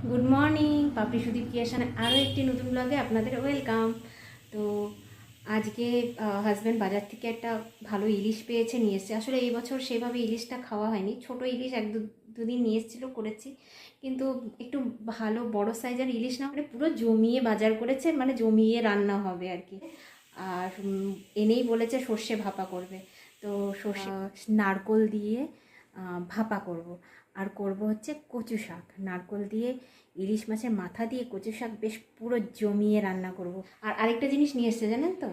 Good morning, পাপড়ি সুদীপ ক্রিয়েশনে আরও একটি নতুন ব্লগে আপনাদের ওয়েলকাম। তো আজকে হাজব্যান্ড বাজার থেকে একটা ভালো ইলিশ পেয়েছে, নিয়ে এসছে। আসলে এই বছর সেভাবে ইলিশটা খাওয়া হয়নি, ছোট ইলিশ দুদিন নিয়ে এসেছিলো, করেছি। কিন্তু একটু ভালো বড় সাইজের ইলিশ না, মানে পুরো জমিয়ে বাজার করেছে, মানে জমিয়ে রান্না হবে আর কি। আর এনেই বলেছে সর্ষে ভাপা করবে। তো সর্ষে নারকোল দিয়ে ভাপা করব। আর করব হচ্ছে কচু শাক, নারকোল দিয়ে ইলিশ মাছের মাথা দিয়ে কচু শাক বেশ পুরো জমিয়ে রান্না করব। আর আরেকটা জিনিস নিয়ে এসছে জানেন তো,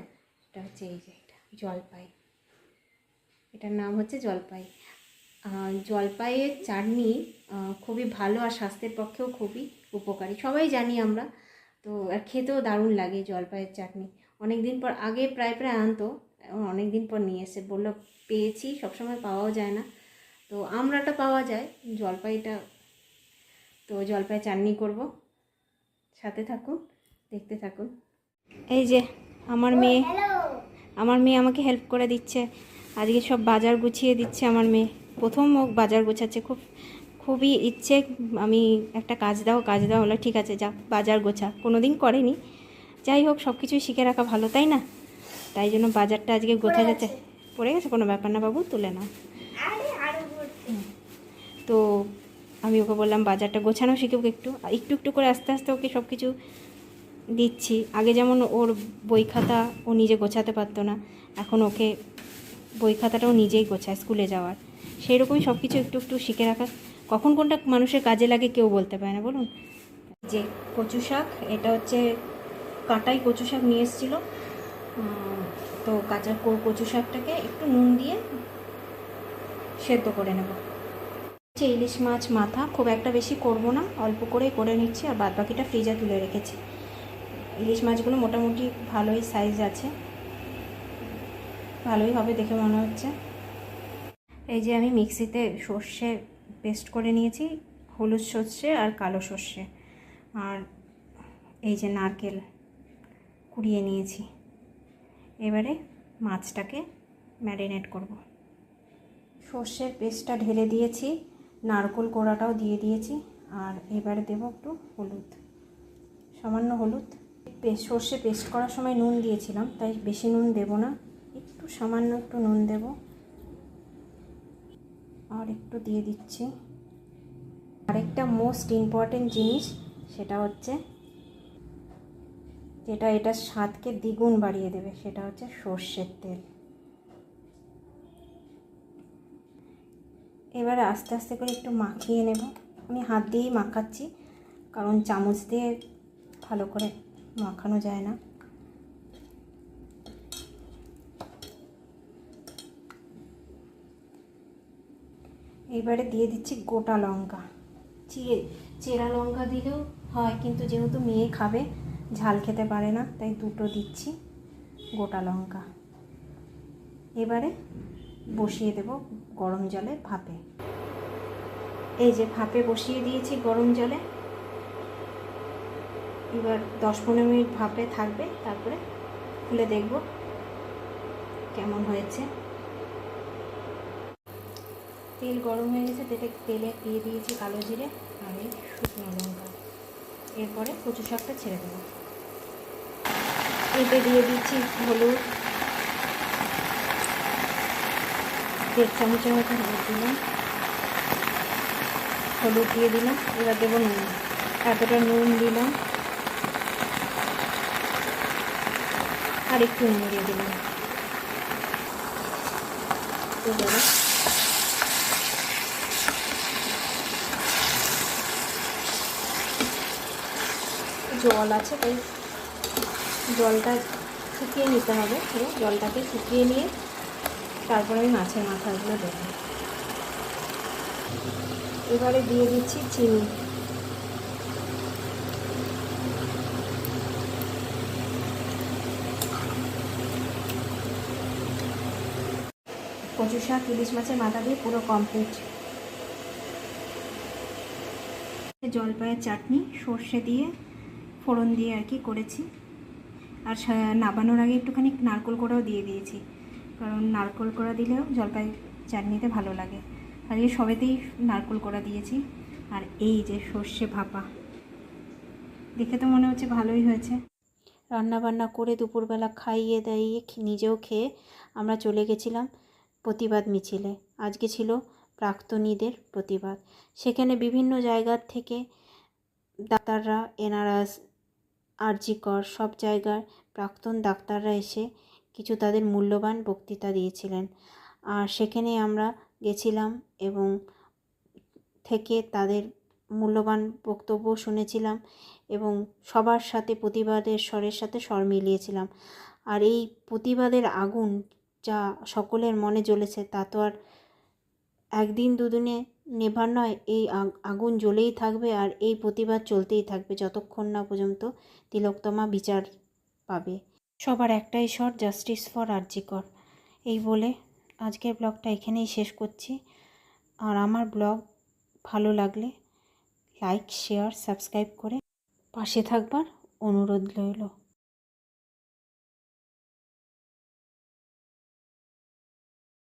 এটা হচ্ছে এই যে এটা জলপাই, এটার নাম হচ্ছে জলপাই। জলপাইয়ের চাটনি খুবই ভালো আর স্বাস্থ্যের পক্ষেও খুবই উপকারী, সবাই জানি আমরা। তো আর খেতেও দারুণ লাগে জলপাইয়ের চাটনি। অনেক দিন পর, আগে প্রায় প্রায় আনতো, অনেক দিন পর নিয়ে এসে বললো পেয়েছি, সবসময় পাওয়াও যায় না। তো আমড়াটা পাওয়া যায়, জলপাইটা, তো জলপাই চাটনি করব। সাথে থাকুন, দেখতে থাকুন। এই যে আমার মেয়ে আমাকে হেল্প করে দিচ্ছে, আজকে সব বাজার গুছিয়ে দিচ্ছে। আমার মেয়ে প্রথম ও বাজার গোছাচ্ছে, খুবই ইচ্ছে আমি একটা কাজ দাও হলো, ঠিক আছে যা বাজার গোছা, কোনো দিন করেনি। যাই হোক, সব কিছুই শিখে রাখা ভালো, তাই না? তাই জন্য বাজারটা আজকে গোছা গেছে। পড়ে গেছে, কোনো ব্যাপার না বাবু, তুলে নাও। তো আমি ওকে বললাম বাজারটা গোছানো শিখুক, একটু একটু একটু করে আস্তে আস্তে ওকে সব কিছু দিচ্ছি। আগে যেমন ওর বই খাতা ও নিজে গোছাতে পারতো না, এখন ওকে বই খাতাটাও নিজেই গোছায় স্কুলে যাওয়ার। সেই রকমই সব কিছু একটু একটু শিখে রাখা। কখন কোনটা মানুষের কাজে লাগে কেউ বলতে পারে না, বলুন। যে কচু শাক, এটা হচ্ছে কাটাই কচু শাক নিয়ে এসেছিলো। তো কাঁচা কচু শাকটাকে একটু নুন দিয়ে সেদ্ধ করে নেব। ইলিশ মাছ মাথা খুব একটা বেশি করব না, অল্প করেই করে নিচ্ছি, আর বাদ বাকিটা ফ্রিজে তুলে রেখেছি। ইলিশ মাছগুলো মোটামুটি ভালোই সাইজ আছে, ভালোই হবে দেখে মনে হচ্ছে। এই যে আমি মিক্সিতে সর্ষে পেস্ট করে নিয়েছি, হলুদ সর্ষে আর কালো সর্ষে, আর এই যে নারকেল কুড়িয়ে নিয়েছি। এবারে মাছটাকে ম্যারিনেট করব। সর্ষের পেস্টটা ঢেলে দিয়েছি, নারকেল কোড়াটাও দিয়ে দিয়েছি, আর এবারে দেবো একটু হলুদ, সামান্য হলুদ। সর্ষে পেস্ট করার সময় নুন দিয়েছিলাম, তাই বেশি নুন দেব না, একটু সামান্য একটু নুন দেব। আর একটু দিয়ে দিচ্ছি। আরেকটা মোস্ট ইম্পর্টেন্ট জিনিস, সেটা হচ্ছে যেটা এটা স্বাদকে দ্বিগুণ বাড়িয়ে দেবে, সেটা হচ্ছে সর্ষের তেল। এবারে আস্তে আস্তে করে একটু মাখিয়ে নেব। আমি হাত দিয়েই মাখাচ্ছি, কারণ চামচ দিয়ে ভালো করে মাখানো যায় না। এবারে দিয়ে দিচ্ছি গোটা লঙ্কা, চেরা লঙ্কা দিলেও হয়, কিন্তু যেহেতু মেয়ে খাবে, ঝাল খেতে পারে না, তাই দুটো দিচ্ছি গোটা লঙ্কা। এবারে বসিয়ে দেব গরম জলে ভাপে। এই যে ভাপে বসিয়ে দিয়েছি গরম জলে, এবার 10-15 মিনিট ভাপে থাকবে, তারপরে খুলে দেখব কেমন হয়েছে। তেল গরম হয়ে গেছে, তেলে দিয়ে দিয়েছি কালো জিরে আর এই শুকনো লঙ্কা। এরপরে কচু শাকটা ছেড়ে দেবো। এতে দিয়ে দিচ্ছি হলুদ, 1.5 চামচের মতো হলুদ দিলাম, হলুদ দিয়ে দিলাম। এবার দেবো নুন, এতটা নুন দিলাম, আর একটু নুন দিয়ে দিলাম। এবারে জল আছে, তাই জলটা শুকিয়ে নিতে হবে, পুরো জলটাকে শুকিয়ে নিয়ে তারপরে আমি মাছের মাথাগুলো দেবো। এবারে দিয়ে দিচ্ছি চিনি। কচু শাক ইলিশ মাছের মাথা দিয়ে পুরো কমপ্লিট। জলপাইয়ের চাটনি সর্ষে দিয়ে ফোড়ন দিয়ে আর কি করেছি, আর নাবানোর আগে একটুখানি নারকেল কোড়াও দিয়ে দিয়েছি, কারণ নারকেল কোড়া দিলেও জলপাই চাটনিতে ভালো লাগে। আজকে সবেতেই নারকেল কোড়া দিয়েছি। আর এই যে সর্ষে ভাপা, দেখে তো মনে হচ্ছে ভালোই হয়েছে। রান্নাবান্না করে দুপুরবেলা খাইয়ে দাইয়ে নিজেও খেয়ে আমরা চলে গেছিলাম প্রতিবাদ মিছিলে। আজকে ছিল প্রাক্তনীদের প্রতিবাদ। সেখানে বিভিন্ন জায়গার থেকে ডাক্তাররা, এনআরএস, আরজি কর সব জায়গার প্রাক্তন ডাক্তাররা এসে কিছু তাদের মূল্যবান বক্তৃতা দিয়েছিলেন। আর সেখানে আমরা গেছিলাম এবং থেকে তাদের মূল্যবান বক্তব্য শুনেছিলাম এবং সবার সাথে প্রতিবাদের স্বরের সাথে স্বর মিলিয়েছিলাম। আর এই প্রতিবাদের আগুন যা সকলের মনে জ্বলেছে তা তো আর একদিন দুদিনে নেভার নয়। এই আগুন জ্বলেই থাকবে আর এই প্রতিবাদ চলতেই থাকবে যতক্ষণ না পর্যন্ত তিলোত্তমা বিচার পাবে। সবার একটাই স্বর, জাস্টিস ফর আরজি কর। এই বলে আজকের ব্লগটা এখানেই শেষ করছি। আর আমার ব্লগ ভালো লাগলে লাইক, শেয়ার, সাবস্ক্রাইব করে পাশে থাকবার অনুরোধ রইল।